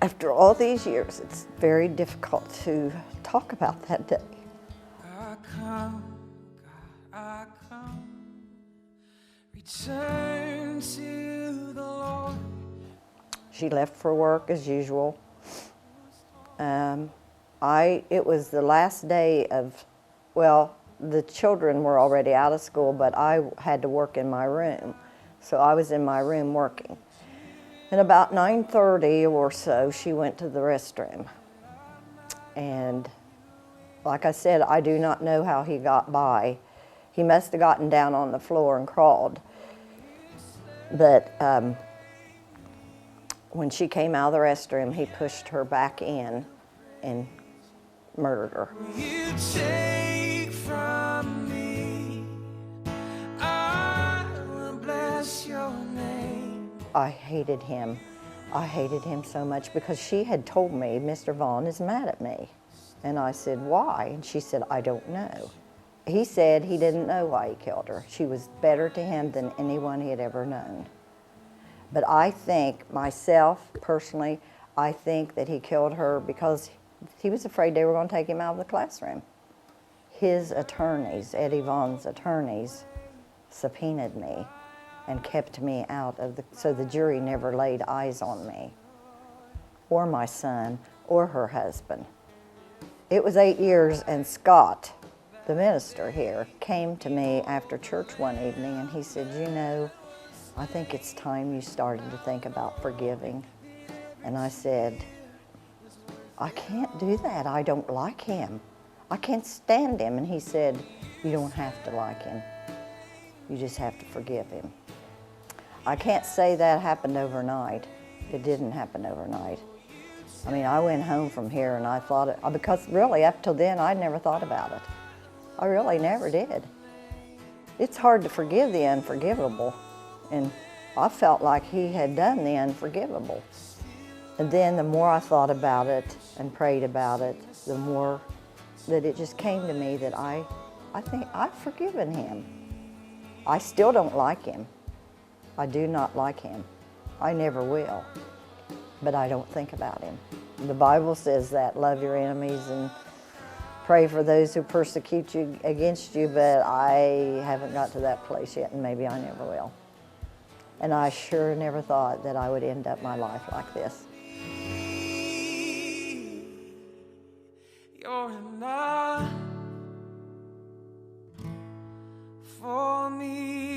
After all these years, it's very difficult to talk about that day. I come, God, I come, return to the Lord. She left for work as usual. It was the last day of, well, the children were already out of school, but I had to work in my room. So I was in my room working. And about 9:30 or so, she went to the restroom. And like I said, I do not know how he got by. He must have gotten down on the floor and crawled. But when she came out of the restroom, he pushed her back in and murdered her. You take from me, I will bless your name. I hated him. I hated him so much because she had told me, Mr. Vaughn is mad at me. And I said, why? And she said, I don't know. He said he didn't know why he killed her. She was better to him than anyone he had ever known. But I think, myself, personally, I think that he killed her because he was afraid they were going to take him out of the classroom. His attorneys, Eddie Vaughn's attorneys, subpoenaed me and kept me out of so the jury never laid eyes on me, or my son, or her husband. It was 8 years, and Scott, the minister here, came to me after church one evening and he said, you know, I think it's time you started to think about forgiving. And I said, I can't do that. I don't like him. I can't stand him. And he said, you don't have to like him. You just have to forgive him. I can't say that happened overnight. It didn't happen overnight. I mean, I went home from here and I thought, because really up till then, I'd never thought about it. I really never did. It's hard to forgive the unforgivable. And I felt like he had done the unforgivable. And then the more I thought about it and prayed about it, the more that it just came to me that I think I've forgiven him. I still don't like him. I do not like him. I never will. But I don't think about him. The Bible says that, love your enemies and pray for those who persecute you against you, but I haven't got to that place yet, and maybe I never will. And I sure never thought that I would end up my life like this. You're enough for me.